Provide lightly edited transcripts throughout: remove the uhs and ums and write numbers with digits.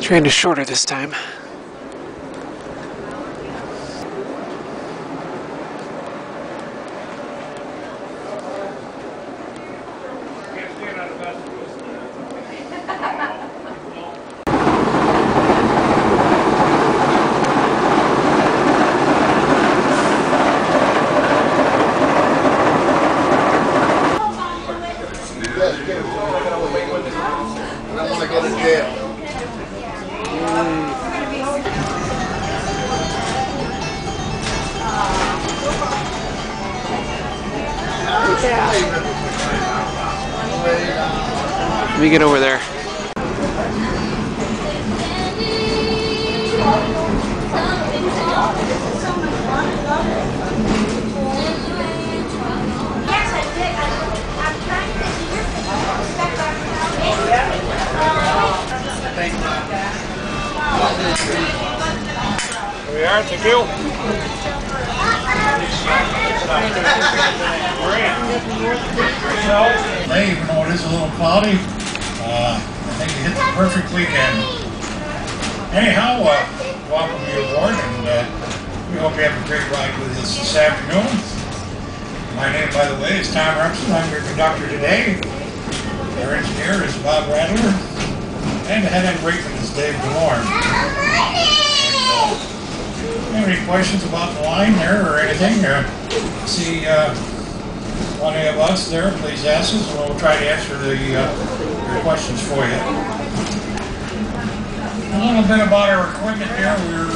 Train is shorter this time. Let me get over there. Here we are, thank you. Hey, even though it is a little cloudy, I think you hit the perfect weekend. Anyhow, welcome you aboard, and we hope you have a great ride with us this afternoon. My name, by the way, is Tom Hudson. I'm your conductor today. Our engineer is Bob Rattler, and the head end brakeman is Dave DeLorme. Have any questions about the line there or anything? See one of us there, please ask us, and we'll try to answer your questions for you. A little bit about our equipment here we're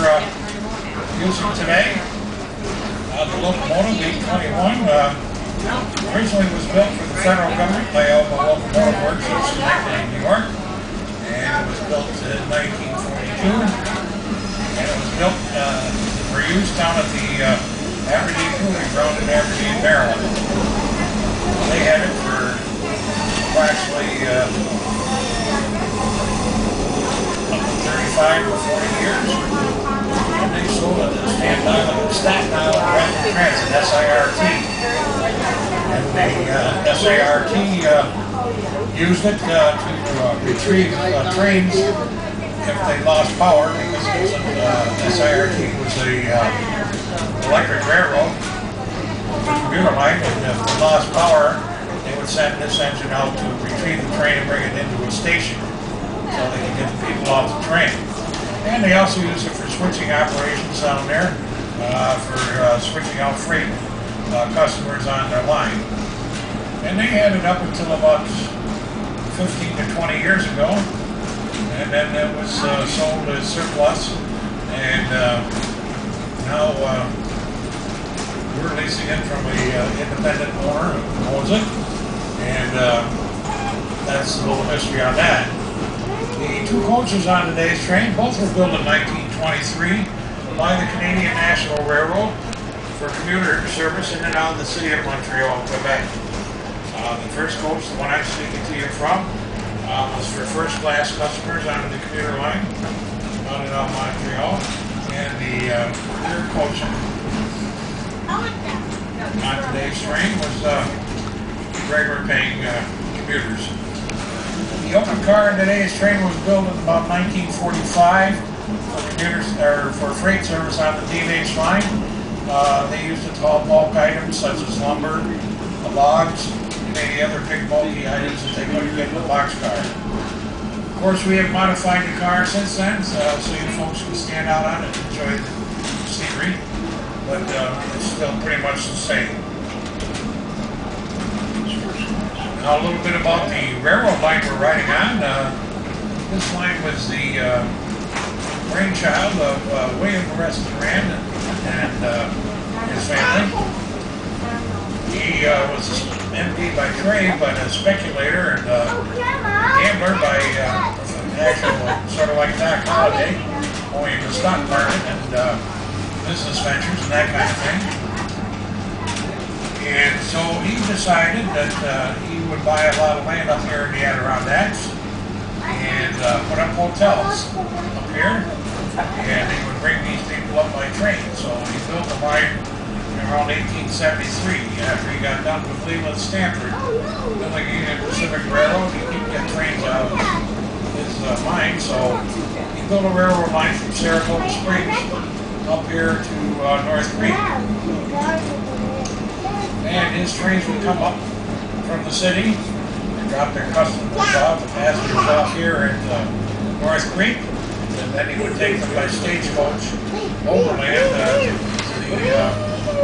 using today. The locomotive 821 originally was built for the federal government by Alma Locomotive Works in Schenectady, New York, and it was built in 1942. And it was built for use down at the Aberdeen Proving Ground in Aberdeen, Maryland. They had it for approximately 35 or 40 years. And they sold it to Staten Island Rapid Transit, SIRT. And the SIRT used it to retrieve trains if they lost power, because it was SIRT was a electric railroad, the commuter line, and if they lost power, they would send this engine out to retrieve the train and bring it into a station so they could get the people off the train. And they also use it for switching operations down there, for switching out freight customers on their line. And they had it up until about 15 to 20 years ago. And then it was sold as surplus, and now we're leasing it from an independent owner who owns it, and that's a little history on that. The two coaches on today's train, both were built in 1923 by the Canadian National Railroad for commuter service in and out of the city of Montreal, Quebec. The first coach, the one I'm speaking to you from, was for first-class customers on the commuter line out in Montreal, and the third coach on today's train was regular paying commuters. The open car in today's train was built in about 1945 for commuters or for freight service on the D&H line. They used it to haul bulk items such as lumber, logs, any other big bulky items that they couldn't get in the boxcar. Of course, we have modified the car since then, so you folks can stand out on it and enjoy the scenery, but it's still pretty much the same. Now a little bit about the railroad line we're riding on. This line was the brainchild of William Preston Rand and his family. He was MD by trade, but a speculator and gambler by actual, sort of like Doc Holliday, owning the stock market and business ventures and that kind of thing. And so he decided that he would buy a lot of land up here in the Adirondacks and put up hotels up here, and he would bring these people up by train. So he built a line around 1873, after he got done with Cleveland Stanford, building Union Pacific Railroad. He couldn't get trains out of his mine, so he build a railroad line from Saratoga Springs up here to North Creek. And his trains would come up from the city and drop their customers off, the passengers off here at North Creek. And then he would take them by stagecoach overland to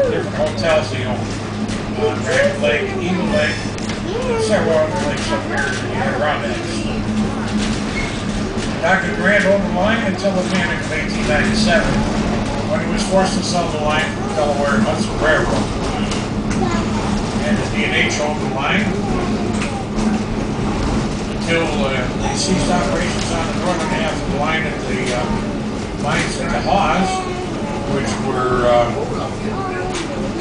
the different hotels he owned. Grand Lake, Eagle Lake, several other lakes up here around that. Dr. Grant owned the line until the panic of 1897, when he was forced to sell the line from Delaware and Hudson Railroad. And the D&H owned the line until they ceased operations on the northern half of the line at the mines at the Hawes, which were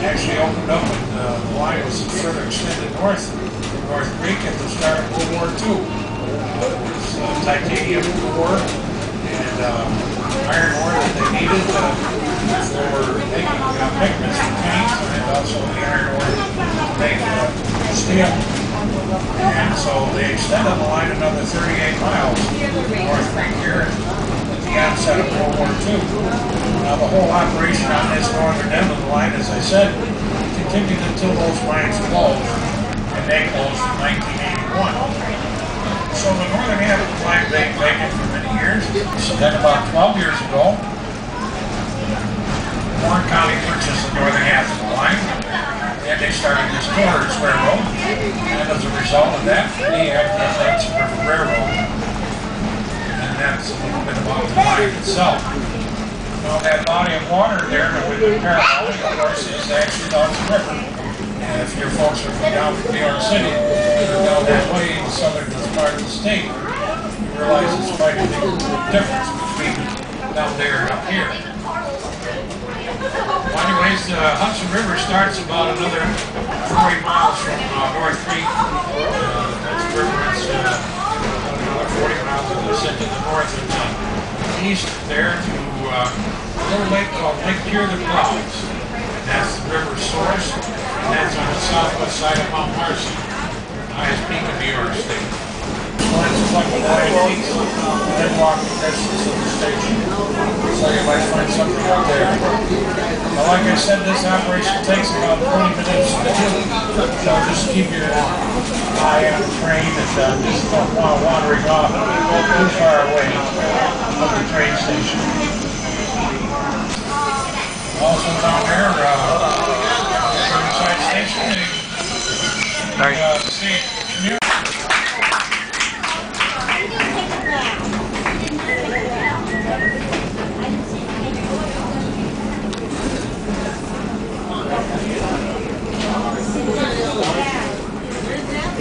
actually opened up when the line was further extended north from North Creek at the start of World War II. It was titanium ore and iron ore that they needed for making pigments for paint, and also the iron ore to make steel. And so they extended the line another 38 miles north Creek here at the onset of World War II. Now the whole operation on this northern end of the line, as I said, continued until those mines closed, and they closed in 1981. So the northern half of the line lay vacant for many years. So then about 12 years ago, Warren County purchased the northern half of the line, and they started this Corridors Railroad, and as a result of that, they had the Hudson River Railroad. And that's a little bit about the line itself. Now that body of water there with the parallel, of course, is actually the Hudson River. And if your folks are from down from New York City, or down that way in the southern part of the state, you realize it's quite a big difference between down there and up here. Well, anyways, the Hudson River starts about another 40 miles from North Creek. The Hudson River is another 40 miles, as I said, to the north and east there to a little lake called Lake Pure the Clouds. And that's the river's source, and that's on the southwest side of Mount Marcy, the highest peak in New York State. So that's like a line peaks, and then walk the distance of the station. So you might find something out there. But like I said, this operation takes about 20 minutes to do. So just keep your eye on the train and just don't want wandering off too far away from the train station. Also down there, Riverside Station, scenic.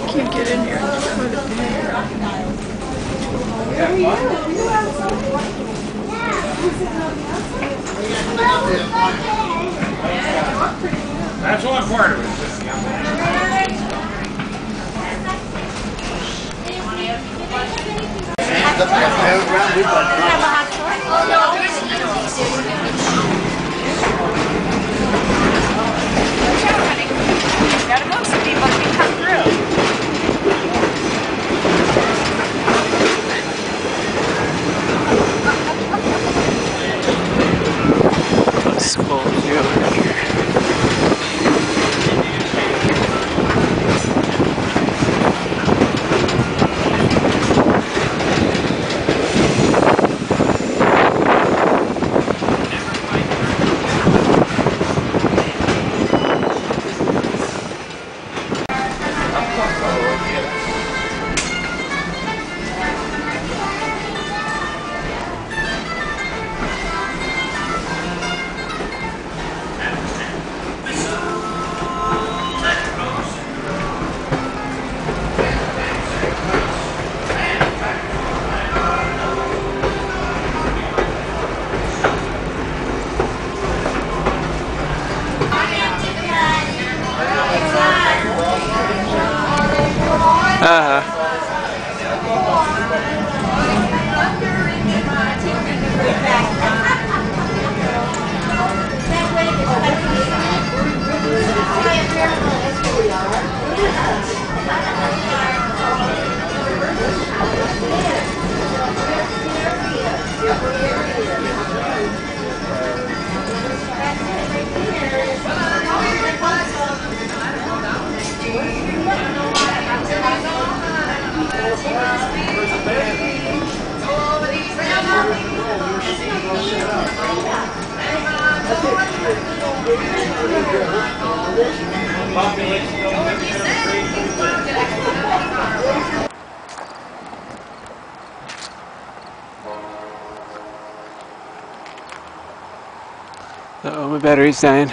Can't get in here. That's all part of it. Gotta go so people can come through. Let's scroll through over here. Uh-oh, my battery's dying.